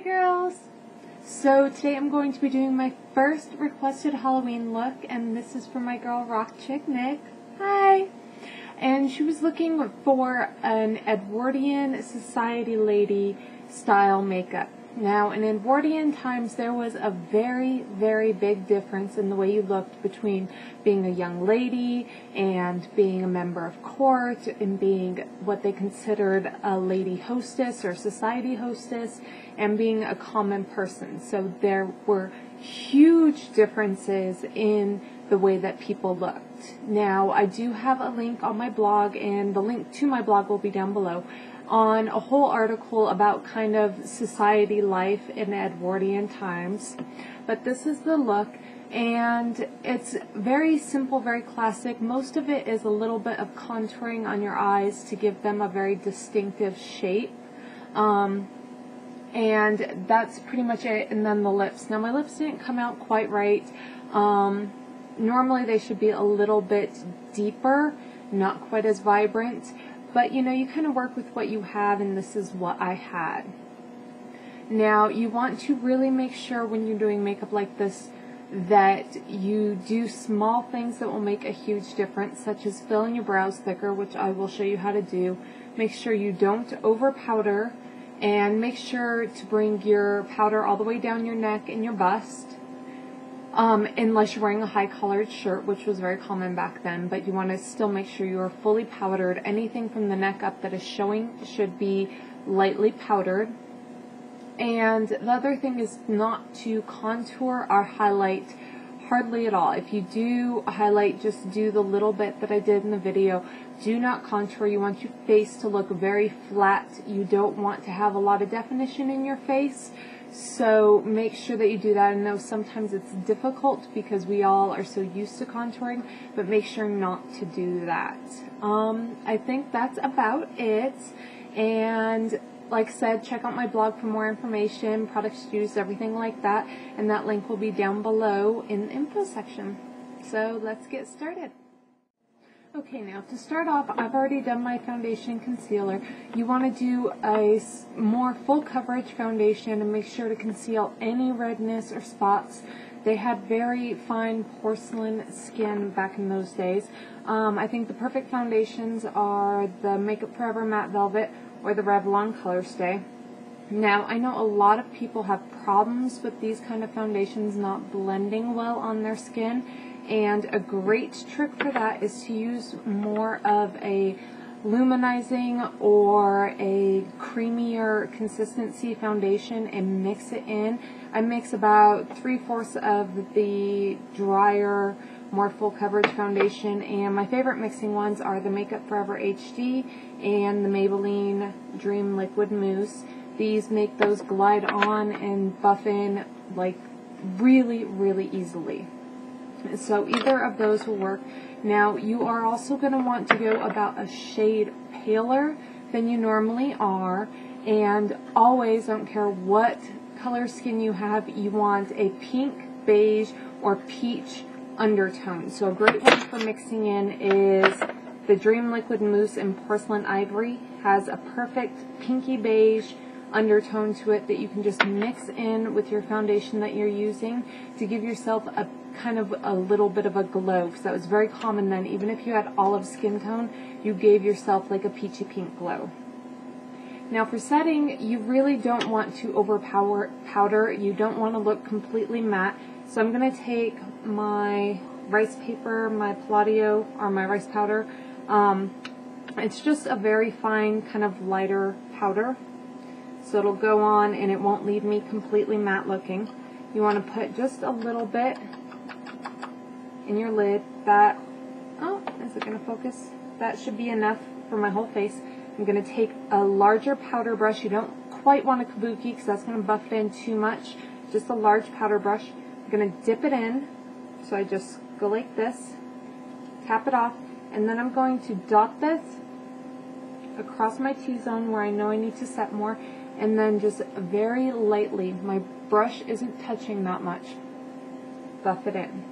Hi girls! So today I'm going to be doing my first requested Halloween look, and this is from my girl rockchiknik. Hi! And she was looking for an Edwardian society lady style makeup. Now, in Edwardian times, there was a very, very big difference in the way you looked between being a young lady and being a member of court and being what they considered a lady hostess or society hostess and being a common person. So there were huge differences in the way that people looked. Now, I do have a link on my blog, and the link to my blog will be down below, on a whole article about kind of society life in Edwardian times. But this is the look, and it's very simple, very classic. Most of it is a little bit of contouring on your eyes to give them a very distinctive shape. And that's pretty much it. And then the lips. Now, my lips didn't come out quite right. Normally they should be a little bit deeper, not quite as vibrant. But, you know, you kind of work with what you have, and this is what I had. Now, you want to really make sure when you're doing makeup like this that you do small things that will make a huge difference, such as filling your brows thicker, which I will show you how to do. Make sure you don't over powder, and make sure to bring your powder all the way down your neck and your bust. Unless you're wearing a high-collared shirt, which was very common back then, but you want to still make sure you are fully powdered. Anything from the neck up that is showing should be lightly powdered. And the other thing is not to contour or highlight hardly at all. If you do highlight, just do the little bit that I did in the video. Do not contour. You want your face to look very flat. You don't want to have a lot of definition in your face. So make sure that you do that. I know sometimes it's difficult because we all are so used to contouring, but make sure not to do that. I think that's about it. And like I said, check out my blog for more information, products used, everything like that. And that link will be down below in the info section. So let's get started. Okay, now to start off, I've already done my foundation concealer. You want to do a more full coverage foundation and make sure to conceal any redness or spots. They had very fine porcelain skin back in those days. I think the perfect foundations are the Makeup Forever Matte Velvet or the Revlon Color Stay. Now, I know a lot of people have problems with these kind of foundations not blending well on their skin. And a great trick for that is to use more of a luminizing or a creamier consistency foundation and mix it in. I mix about 3/4 of the drier, more full coverage foundation, and my favorite mixing ones are the Makeup Forever HD and the Maybelline Dream Liquid Mousse. These make those glide on and buff in like really, really easily. So either of those will work. Now, you are also going to want to go about a shade paler than you normally are, and always, I don't care what color skin you have, you want a pink, beige, or peach undertone. So a great one for mixing in is the Dream Liquid Mousse in Porcelain Ivory. Has a perfect pinky beige undertone to it that you can just mix in with your foundation that you're using to give yourself a kind of a little bit of a glow, because that was very common then. Even if you had olive skin tone, you gave yourself like a peachy pink glow. Now for setting, you really don't want to overpower powder. You don't want to look completely matte. So I'm going to take my rice paper, my Palladio, or my rice powder. It's just a very fine kind of lighter powder. So it'll go on and it won't leave me completely matte looking. You want to put just a little bit in your lid. That, oh, is it going to focus? That should be enough for my whole face. I'm going to take a larger powder brush. You don't quite want a kabuki because that's going to buff in too much. Just a large powder brush. I'm going to dip it in. So I just go like this, tap it off, and then I'm going to dot this across my T-zone where I know I need to set more, and then just very lightly, my brush isn't touching that much, buff it in.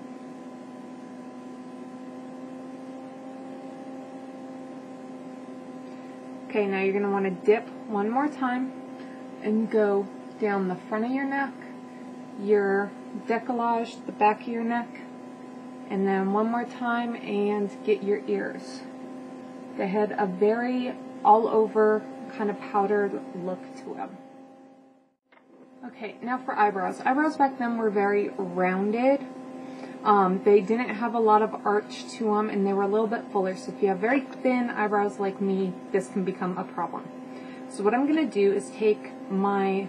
Okay, now you're going to want to dip one more time and go down the front of your neck, your decollage, the back of your neck, and then one more time and get your ears. They had a very all over kind of powdered look to them. Okay, now for eyebrows. Eyebrows back then were very rounded. They didn't have a lot of arch to them, and they were a little bit fuller. So if you have very thin eyebrows like me, this can become a problem. So what I'm going to do is take my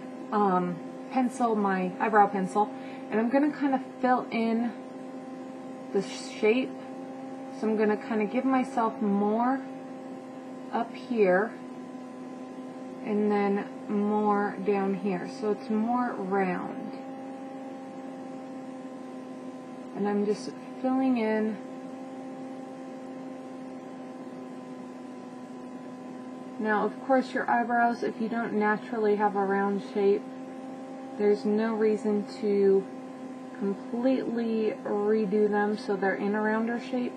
pencil, my eyebrow pencil, and I'm going to kind of fill in the shape. So I'm going to kind of give myself more up here and then more down here, so it's more round. And I'm just filling in now. Of course, your eyebrows, if you don't naturally have a round shape, there's no reason to completely redo them so they're in a rounder shape.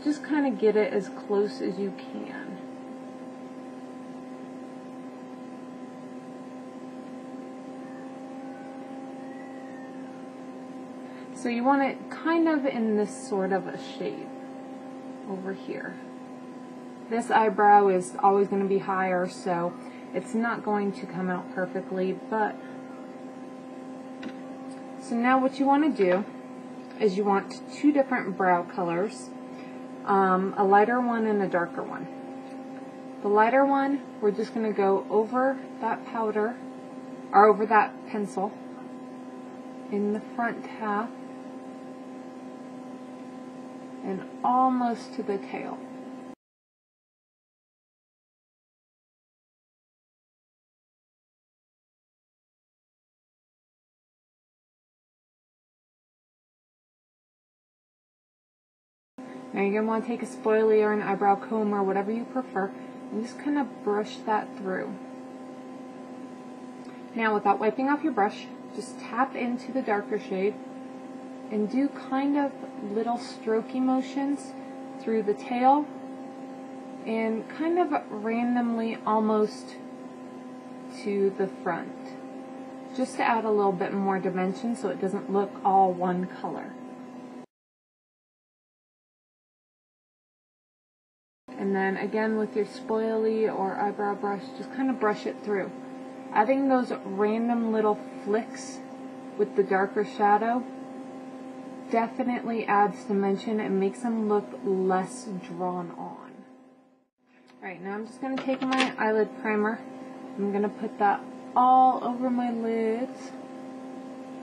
Just kind of get it as close as you can. So you want it kind of in this sort of a shape over here. This eyebrow is always going to be higher, so it's not going to come out perfectly, but so now what you want to do is you want two different brow colors, a lighter one and a darker one. The lighter one, we're just going to go over that powder, or over that pencil in the front half and almost to the tail. Now you're going to want to take a spoilie or an eyebrow comb or whatever you prefer and just kind of brush that through. Now without wiping off your brush, just tap into the darker shade and do kind of little strokey motions through the tail and kind of randomly almost to the front, just to add a little bit more dimension so it doesn't look all one color. And then again with your spoilie or eyebrow brush, just kind of brush it through. Adding those random little flicks with the darker shadow definitely adds dimension and makes them look less drawn on. Alright, now I'm just going to take my eyelid primer. I'm going to put that all over my lids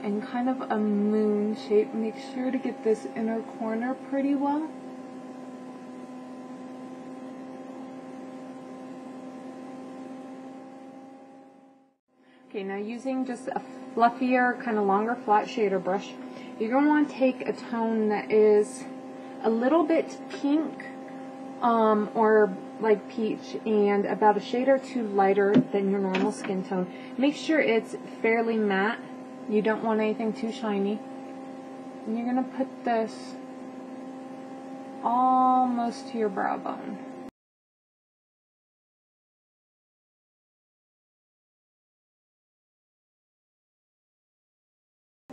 in kind of a moon shape. Make sure to get this inner corner pretty well. Okay, now using just a fluffier, kind of longer flat shader brush, you're going to want to take a tone that is a little bit pink or like peach and about a shade or two lighter than your normal skin tone. Make sure it's fairly matte. You don't want anything too shiny. And you're going to put this almost to your brow bone.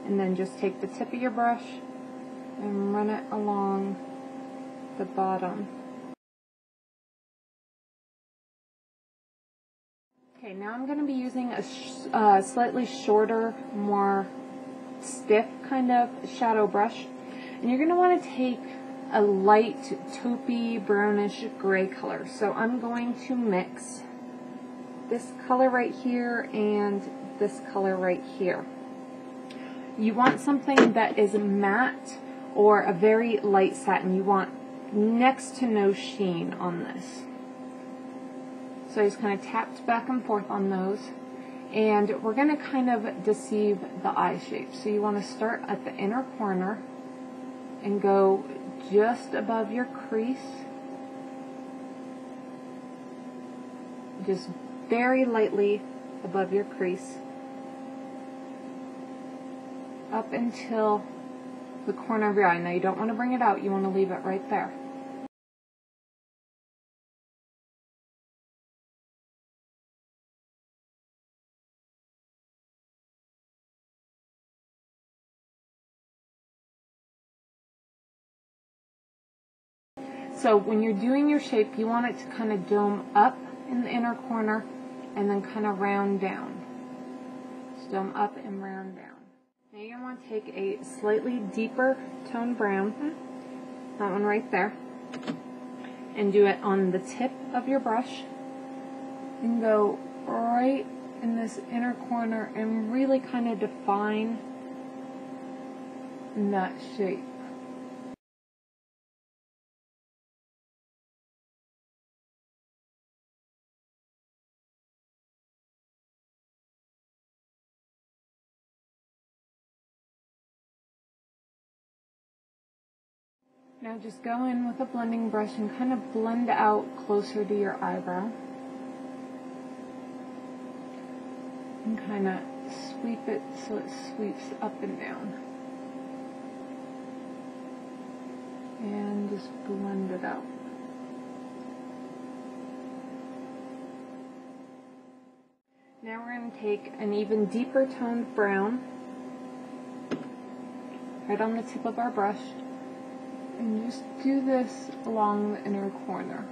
And then just take the tip of your brush and run it along the bottom. Okay, now I'm going to be using a slightly shorter, more stiff kind of shadow brush. And you're going to want to take a light taupey brownish gray color. So I'm going to mix this color right here and this color right here. You want something that is matte or a very light satin. You want next to no sheen on this. So I just kind of tapped back and forth on those. And we're going to kind of deceive the eye shape. So you want to start at the inner corner and go just above your crease. Just very lightly above your crease. Up until the corner of your eye. Now you don't want to bring it out, you want to leave it right there. So when you're doing your shape, you want it to kind of dome up in the inner corner and then kind of round down. So dome up and round down. Now you're going to want to take a slightly deeper toned brown, that one right there, and do it on the tip of your brush and go right in this inner corner and really kind of define that shape. Now just go in with a blending brush and kind of blend out closer to your eyebrow. And kind of sweep it so it sweeps up and down. And just blend it out. Now we're going to take an even deeper toned brown right on the tip of our brush and just do this along the inner corner.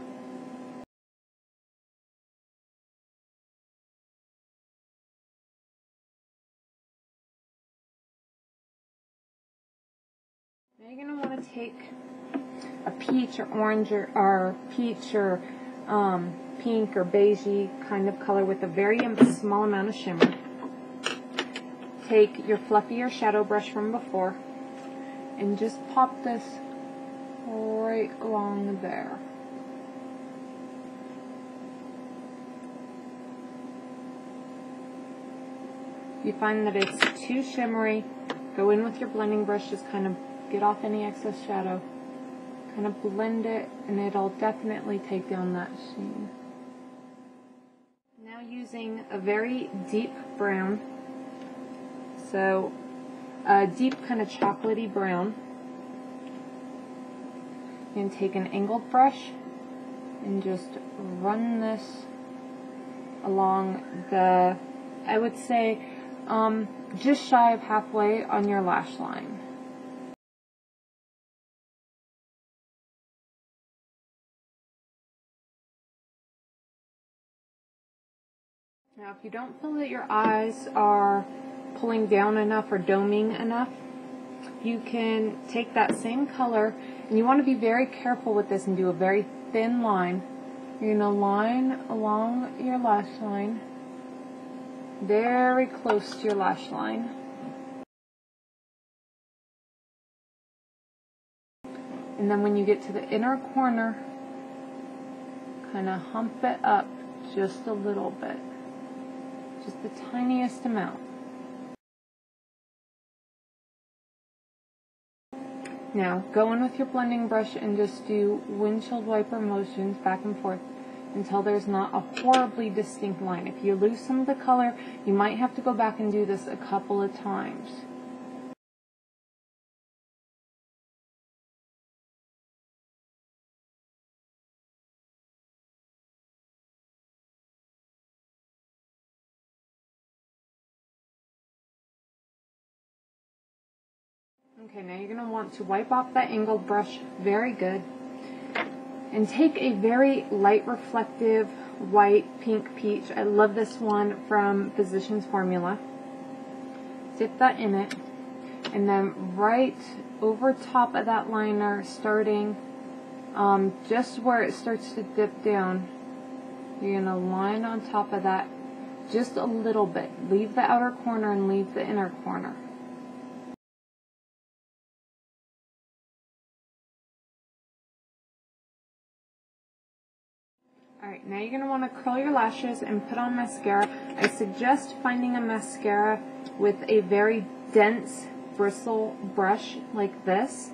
Now you're going to want to take a peach or orange or peach or pink or beigey kind of color with a very small amount of shimmer. Take your fluffier shadow brush from before and just pop this right along there. If you find that it's too shimmery, go in with your blending brush, just kind of get off any excess shadow, kind of blend it, and it'll definitely take down that sheen. Now using a very deep brown, so a deep kind of chocolatey brown, you can take an angled brush and just run this along the, I would say, just shy of halfway on your lash line. Now, if you don't feel that your eyes are pulling down enough or doming enough, you can take that same color, and you want to be very careful with this and do a very thin line. You're going to line along your lash line, very close to your lash line. And then when you get to the inner corner, kind of hump it up just a little bit, just the tiniest amount. Now, go in with your blending brush and just do windshield wiper motions back and forth until there's not a horribly distinct line. If you lose some of the color, you might have to go back and do this a couple of times. Okay, now you're going to want to wipe off that angled brush very good and take a very light reflective white pink peach. I love this one from Physicians Formula. Dip that in it, and then right over top of that liner, starting just where it starts to dip down, you're going to line on top of that just a little bit. Leave the outer corner and leave the inner corner. Alright, now you're going to want to curl your lashes and put on mascara. I suggest finding a mascara with a very dense bristle brush like this.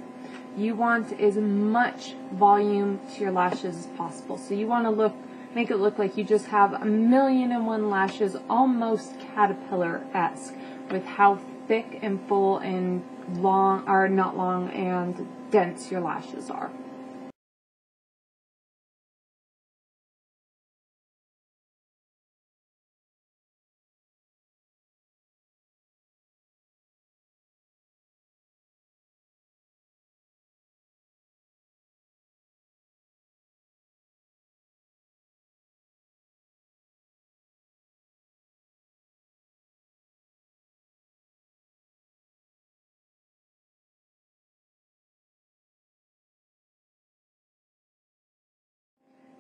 You want as much volume to your lashes as possible. So you want to make it look like you just have 1,000,001 lashes, almost caterpillar-esque, with how thick and full and long, or not long, and dense your lashes are.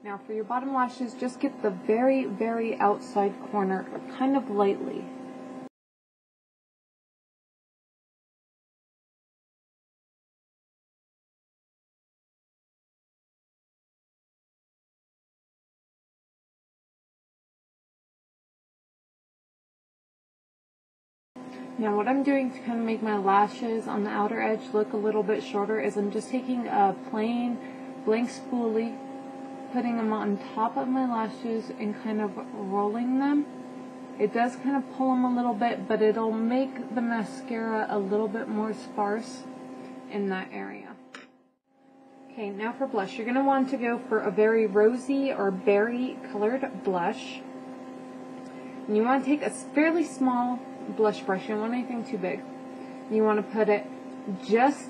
Now for your bottom lashes, just get the very, very outside corner kind of lightly. Now what I'm doing to kind of make my lashes on the outer edge look a little bit shorter is I'm just taking a plain blank spoolie, putting them on top of my lashes and kind of rolling them. It does kind of pull them a little bit, but it'll make the mascara a little bit more sparse in that area. Okay, now for blush. You're going to want to go for a very rosy or berry colored blush. And you want to take a fairly small blush brush. You don't want anything too big. You want to put it just,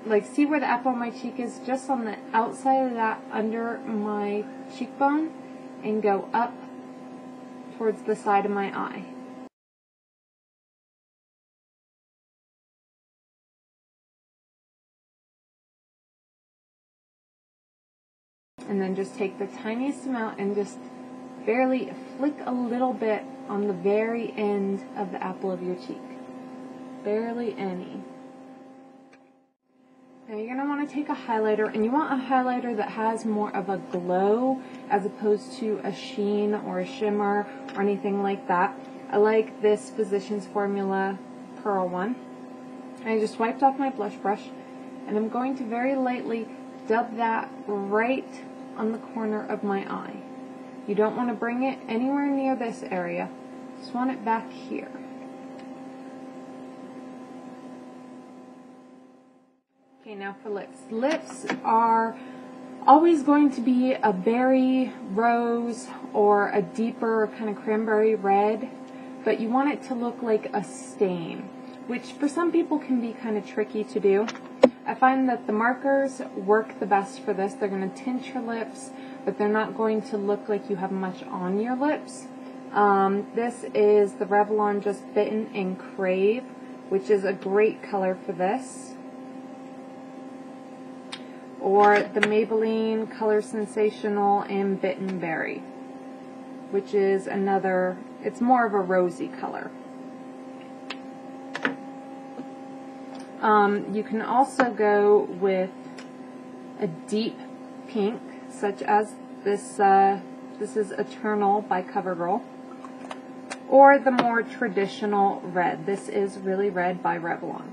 like, see where the apple on my cheek is? Just on the outside of that, under my cheekbone, and go up towards the side of my eye. And then just take the tiniest amount and just barely flick a little bit on the very end of the apple of your cheek. Barely any. Now you're going to want to take a highlighter, and you want a highlighter that has more of a glow as opposed to a sheen or a shimmer or anything like that. I like this Physicians Formula Pearl one. I just wiped off my blush brush, and I'm going to very lightly dub that right on the corner of my eye. You don't want to bring it anywhere near this area. Just want it back here. Okay, now for lips. Lips are always going to be a berry rose or a deeper kind of cranberry red, but you want it to look like a stain, which for some people can be kind of tricky to do. I find that the markers work the best for this. They're going to tint your lips, but they're not going to look like you have much on your lips. This is the Revlon Just Bitten and Crave, which is a great color for this. Or the Maybelline Color Sensational and Bitten Berry, which is another, it's more of a rosy color. You can also go with a deep pink, such as this, this is Eternal by CoverGirl, or the more traditional red. This is Really Red by Revlon.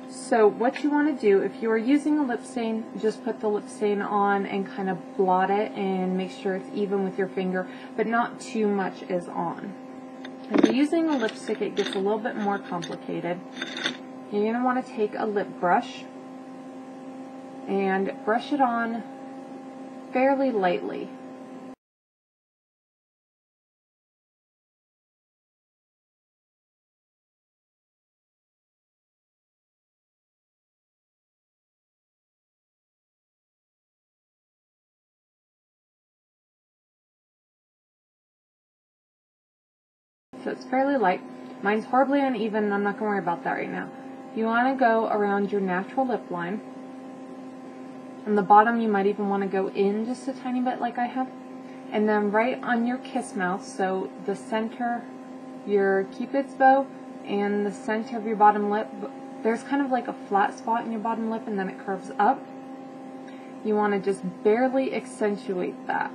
So what you want to do, if you are using a lip stain, just put the lip stain on and kind of blot it and make sure it's even with your finger, but not too much is on. If you're using a lipstick, it gets a little bit more complicated. You're going to want to take a lip brush and brush it on fairly lightly. So it's fairly light. Mine's horribly uneven, and I'm not going to worry about that right now. You want to go around your natural lip line. On the bottom, you might even want to go in just a tiny bit like I have. And then right on your kiss mouth, so the center, your Cupid's bow, and the center of your bottom lip, there's kind of like a flat spot in your bottom lip, and then it curves up. You want to just barely accentuate that.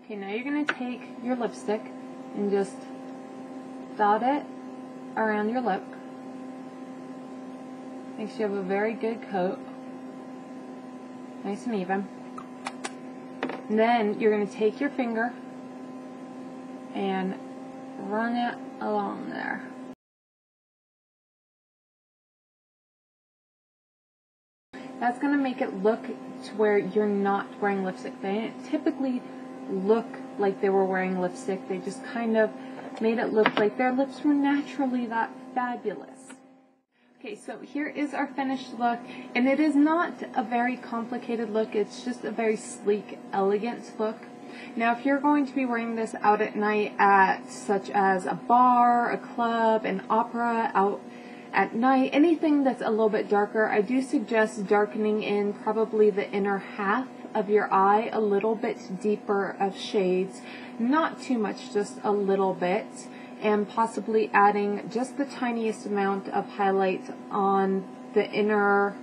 Okay, now you're going to take your lipstick and just dot it around your lip. Make sure you have a very good coat. Nice and even. And then you're going to take your finger and run it along there. That's going to make it look to where you're not wearing lipstick. They didn't typically look like they were wearing lipstick. They just kind of made it look like their lips were naturally that fabulous. Okay, so here is our finished look, and it is not a very complicated look. It's just a very sleek, elegant look. Now, if you're going to be wearing this out at night at such as a bar, a club, an opera, out at night, anything that's a little bit darker, I do suggest darkening in probably the inner half of your eye, a little bit deeper of shades, not too much, just a little bit, and possibly adding just the tiniest amount of highlight on the inner,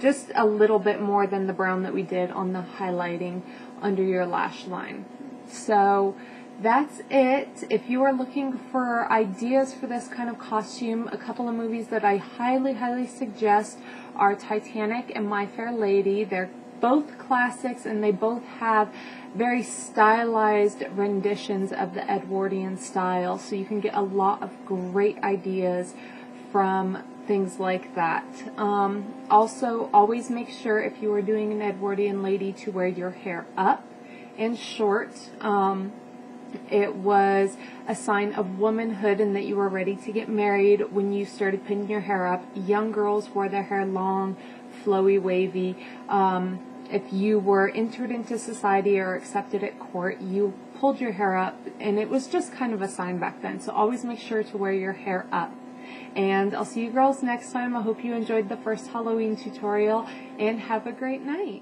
just a little bit more than the brown that we did on the highlighting under your lash line. So that's it. If you are looking for ideas for this kind of costume, a couple of movies that I highly suggest are Titanic and My Fair Lady. They're both classics, and they both have very stylized renditions of the Edwardian style, so you can get a lot of great ideas from things like that. Also, always make sure if you are doing an Edwardian Lady to wear your hair up and short. It was a sign of womanhood and that you were ready to get married when you started pinning your hair up. Young girls wore their hair long, flowy, wavy. If you were entered into society or accepted at court, you pulled your hair up, and it was just kind of a sign back then. So always make sure to wear your hair up. And I'll see you girls next time. I hope you enjoyed the first Halloween tutorial, and have a great night.